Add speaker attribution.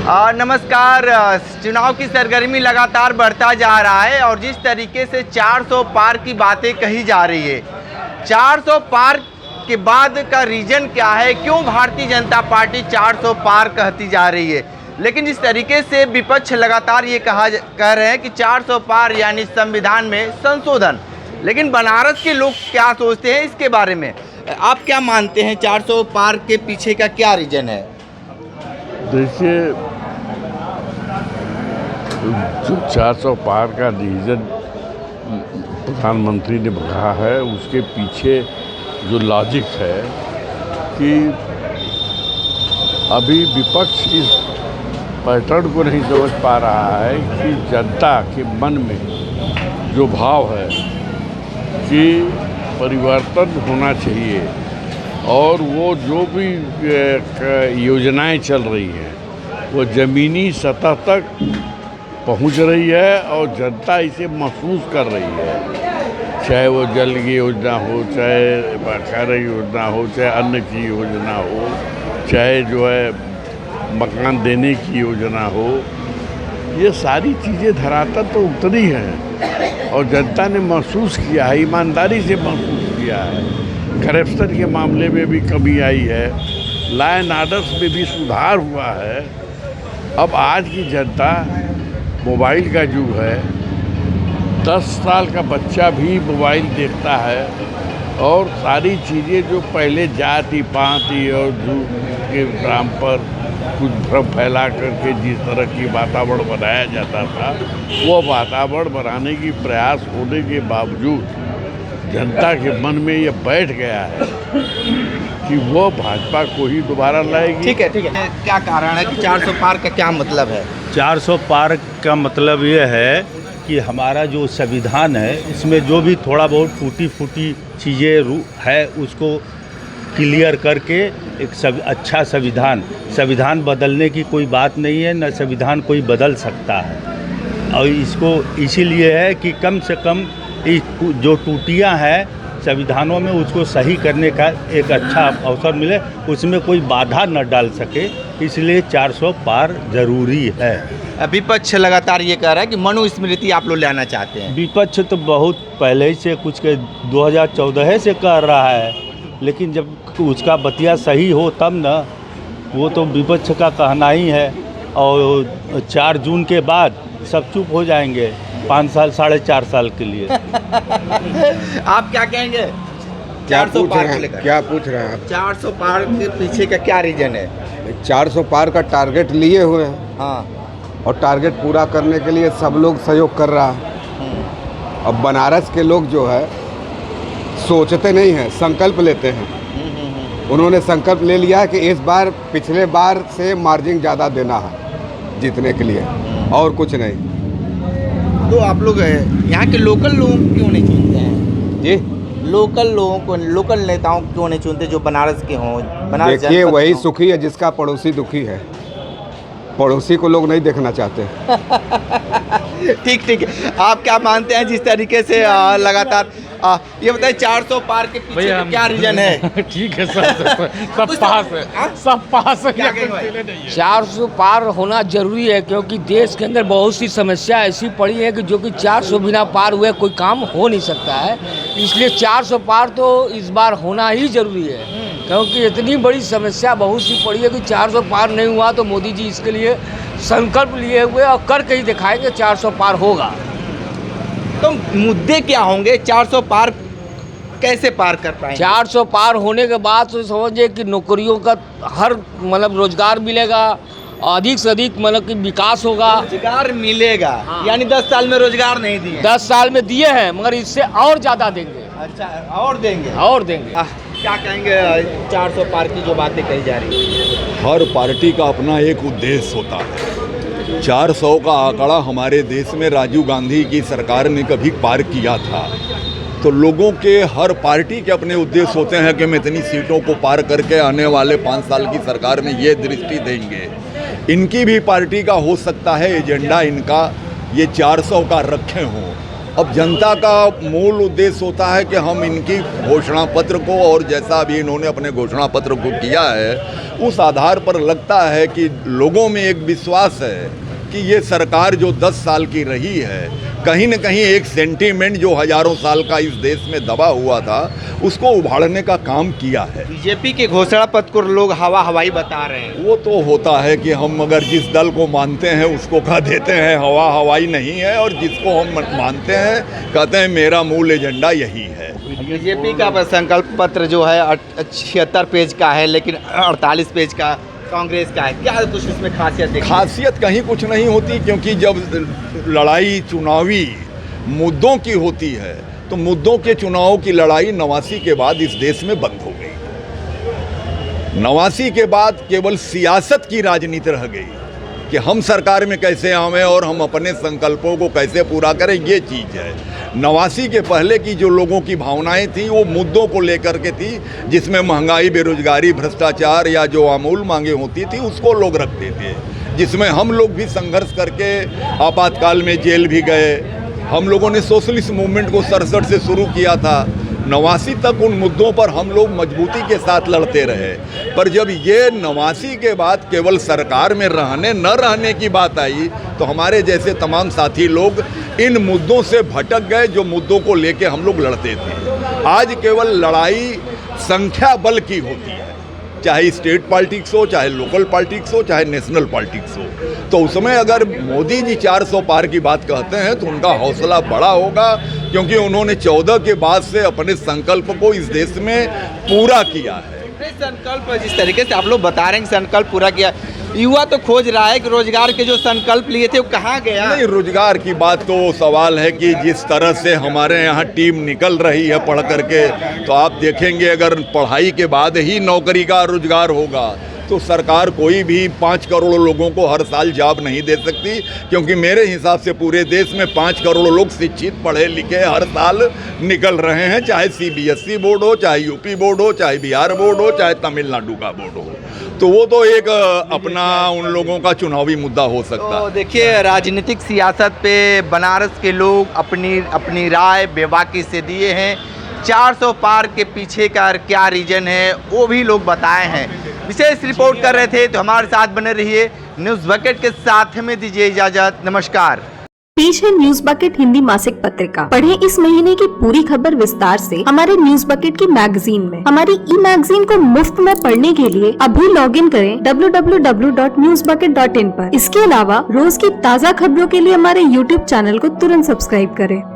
Speaker 1: नमस्कार। चुनाव की सरगर्मी लगातार बढ़ता जा रहा है और जिस तरीके से 400 पार की बातें कही जा रही है, 400 पार के बाद का रीजन क्या है, क्यों भारतीय जनता पार्टी 400 पार कहती जा रही है। लेकिन जिस तरीके से विपक्ष लगातार ये कह रहे हैं कि 400 पार यानी संविधान में संशोधन, लेकिन बनारस के लोग क्या सोचते हैं इसके बारे में, आप क्या मानते हैं? 400 पार के पीछे का क्या रीजन है?
Speaker 2: देखिए, जो 400 पार का रीजन प्रधानमंत्री ने कहा है, उसके पीछे जो लॉजिक है कि अभी विपक्ष इस पैटर्न को नहीं समझ पा रहा है कि जनता के मन में जो भाव है कि परिवर्तन होना चाहिए और वो जो भी योजनाएं चल रही हैं वो ज़मीनी सतह तक पहुंच रही है और जनता इसे महसूस कर रही है। चाहे वो जल की योजना हो, चाहे बाकायदा योजना हो, चाहे अन्न की योजना हो, चाहे जो है मकान देने की योजना हो, ये सारी चीज़ें धरातल तो उतरी हैं और जनता ने महसूस किया है, ईमानदारी से महसूस किया है। करप्शन के मामले में भी कमी आई है, लॉ एंड ऑर्डर में भी सुधार हुआ है। अब आज की जनता, मोबाइल का युग है, 10 साल का बच्चा भी मोबाइल देखता है और सारी चीज़ें जो पहले जाति पाति और के नाम पर कुछ भ्रम फैला करके जिस तरह की वातावरण बनाया जाता था, वो वातावरण बनाने की प्रयास होने के बावजूद जनता के मन में ये बैठ गया है कि वो भाजपा को ही दोबारा लाएगी।
Speaker 1: ठीक है। क्या कारण है कि 400 पार का क्या मतलब है?
Speaker 3: 400 पार का मतलब ये है कि हमारा जो संविधान है, इसमें जो भी थोड़ा बहुत टूटी फूटी चीज़ें है उसको क्लियर करके एक अच्छा संविधान बदलने की कोई बात नहीं है, न संविधान कोई बदल सकता है। और इसको इसीलिए है कि कम से कम जो टूटियां हैं संविधानों में उसको सही करने का एक अच्छा अवसर मिले, उसमें कोई बाधा न डाल सके, इसलिए 400 पार ज़रूरी है।
Speaker 1: विपक्ष लगातार ये कह रहा है कि मनुस्मृति आप लोग लाना चाहते हैं।
Speaker 3: विपक्ष तो बहुत पहले ही से कुछ के 2014 से कर रहा है, लेकिन जब उसका बतिया सही हो तब न, वो तो विपक्ष का कहना ही है। और 4 जून के बाद सब चुप हो जाएंगे 5 साल 4.5 साल के लिए।
Speaker 1: आप क्या कहेंगे? 400 पार को लेकर
Speaker 4: क्या पूछ रहे हैं?
Speaker 1: 400 पार के पीछे का क्या रीजन है?
Speaker 4: 400 पार का टारगेट लिए हुए हैं।
Speaker 1: हाँ,
Speaker 4: और टारगेट पूरा करने के लिए सब लोग सहयोग कर रहा है। अब बनारस के लोग जो है सोचते नहीं हैं, संकल्प लेते हैं। उन्होंने संकल्प ले लिया है कि इस बार पिछले बार से मार्जिन ज़्यादा देना है जीतने के लिए, और कुछ नहीं।
Speaker 1: तो आप लोग यहाँ के लोकल लोग क्यों नहीं चुनते हैं जी? लोकल लोगों को, लोकल नेताओं को क्यों नहीं चुनते जो बनारस के हों? बनारस
Speaker 4: देखिए, वही सुखी है जिसका पड़ोसी दुखी है। पड़ोसी को लोग नहीं देखना चाहते।
Speaker 1: ठीक है। आप क्या मानते हैं जिस तरीके से लगातार ये बताइए 400 पार के पीछे का क्या रीजन है?
Speaker 5: ठीक है, सब पास है, सब पास है।
Speaker 6: 400 पार होना जरूरी है क्योंकि देश के अंदर बहुत सी समस्या ऐसी पड़ी है कि जो कि 400 बिना पार हुए कोई काम हो नहीं सकता है। इसलिए 400 पार तो इस बार होना ही जरूरी है, क्योंकि इतनी बड़ी समस्या बहुत सी पड़ी है कि 400 पार नहीं हुआ तो मोदी जी इसके लिए संकल्प लिए हुए और करके ही दिखाएंगे 400 पार होगा।
Speaker 1: तो मुद्दे क्या होंगे? 400 पार कैसे पार कर पाएंगे? 400
Speaker 6: पार होने के बाद तो समझिए कि नौकरियों का हर मतलब रोजगार मिलेगा, अधिक से अधिक मतलब कि विकास होगा।
Speaker 1: रोजगार मिलेगा? हाँ। यानी 10 साल में रोजगार नहीं दिए?
Speaker 6: 10 साल में दिए हैं, मगर इससे और ज़्यादा देंगे।
Speaker 1: अच्छा, और देंगे?
Speaker 6: और देंगे।
Speaker 1: क्या कहेंगे 400 पार की जो बातें कही जा रही है?
Speaker 7: हर पार्टी का अपना एक उद्देश्य होता है। 400 का आंकड़ा हमारे देश में राजीव गांधी की सरकार ने कभी पार किया था, तो लोगों के हर पार्टी के अपने उद्देश्य होते हैं कि हम इतनी सीटों को पार करके आने वाले 5 साल की सरकार में ये दृष्टि देंगे। इनकी भी पार्टी का हो सकता है एजेंडा इनका ये 400 का रखे हों, अब जनता का मूल उद्देश्य होता है कि हम इनकी घोषणा पत्र को, और जैसा अभी इन्होंने अपने घोषणा पत्र को किया है, उस आधार पर लगता है कि लोगों में एक विश्वास है कि ये सरकार जो 10 साल की रही है, कहीं न कहीं एक सेंटीमेंट जो हजारों साल का इस देश में दबा हुआ था, उसको उभारने का काम किया है।
Speaker 1: बीजेपी के घोषणा पत्र को लोग हवा हवाई बता रहे हैं।
Speaker 7: वो तो होता है कि हम अगर जिस दल को मानते हैं उसको कह देते हैं हवा हवाई नहीं है, और जिसको हम मानते हैं कहते हैं मेरा मूल एजेंडा यही है।
Speaker 1: बीजेपी का संकल्प पत्र जो है 76 पेज का है, लेकिन 48 पेज का कांग्रेस का है। क्या कुछ इसमें खासियत देखी?
Speaker 7: खासियत कहीं कुछ नहीं होती, क्योंकि जब लड़ाई चुनावी मुद्दों की होती है तो मुद्दों के चुनाव की लड़ाई 89 के बाद इस देश में बंद हो गई। 89 के बाद केवल सियासत की राजनीति रह गई कि हम सरकार में कैसे आवें और हम अपने संकल्पों को कैसे पूरा करें, ये चीज़ है। 89 के पहले की जो लोगों की भावनाएं थी वो मुद्दों को लेकर के थी, जिसमें महंगाई, बेरोजगारी, भ्रष्टाचार या जो आमूल मांगे होती थी उसको लोग रखते थे, जिसमें हम लोग भी संघर्ष करके आपातकाल में जेल भी गए। हम लोगों ने सोशलिस्ट मूवमेंट को 67 से शुरू किया था। 89 तक उन मुद्दों पर हम लोग मजबूती के साथ लड़ते रहे, पर जब ये 89 के बाद केवल सरकार में रहने न रहने की बात आई तो हमारे जैसे तमाम साथी लोग इन मुद्दों से भटक गए, जो मुद्दों को लेके हम लोग लड़ते थे। आज केवल लड़ाई संख्या बल की होती है, चाहे स्टेट पॉलिटिक्स हो, चाहे लोकल पॉलिटिक्स हो, चाहे नेशनल पॉलिटिक्स हो। तो उसमें अगर मोदी जी 400 पार की बात कहते हैं तो उनका हौसला बड़ा होगा, क्योंकि उन्होंने 14 के बाद से अपने संकल्प को इस देश में पूरा किया है।
Speaker 1: संकल्प जिस तरीके से आप लोग बता रहे हैं कि संकल्प पूरा किया, युवा तो खोज रहा है कि रोजगार के जो संकल्प लिए थे वो कहाँ गया?
Speaker 7: नहीं, रोजगार की बात तो सवाल है कि जिस तरह से हमारे यहाँ टीम निकल रही है पढ़ करके, तो आप देखेंगे अगर पढ़ाई के बाद ही नौकरी का रोजगार होगा तो सरकार कोई भी 5 करोड़ लोगों को हर साल जॉब नहीं दे सकती, क्योंकि मेरे हिसाब से पूरे देश में 5 करोड़ लोग शिक्षित पढ़े लिखे हर साल निकल रहे हैं, चाहे CBSE बोर्ड हो, चाहे यूपी बोर्ड हो, चाहे बिहार बोर्ड हो, चाहे तमिलनाडु का बोर्ड हो। तो वो तो एक अपना उन लोगों का चुनावी मुद्दा हो सकता है।
Speaker 1: देखिए, राजनीतिक सियासत पे बनारस के लोग अपनी राय बेबाकी से दिए हैं। 400 पार के पीछे का क्या रीजन है वो भी लोग बताए हैं। विशेष रिपोर्ट कर रहे थे, तो हमारे साथ बने रहिए। न्यूज़ बकेट के साथ हमें दीजिए इजाजत। नमस्कार।
Speaker 8: पेश है न्यूज़ बकेट हिंदी मासिक पत्रिका। पढ़ें इस महीने की पूरी खबर विस्तार से हमारे न्यूज़ बकेट की मैगजीन में। हमारी ई मैगजीन को मुफ्त में पढ़ने के लिए अभी लॉग इन करें www.newsbucket.in पर। इसके अलावा रोज की ताज़ा खबरों के लिए हमारे YouTube चैनल को तुरंत सब्सक्राइब करें।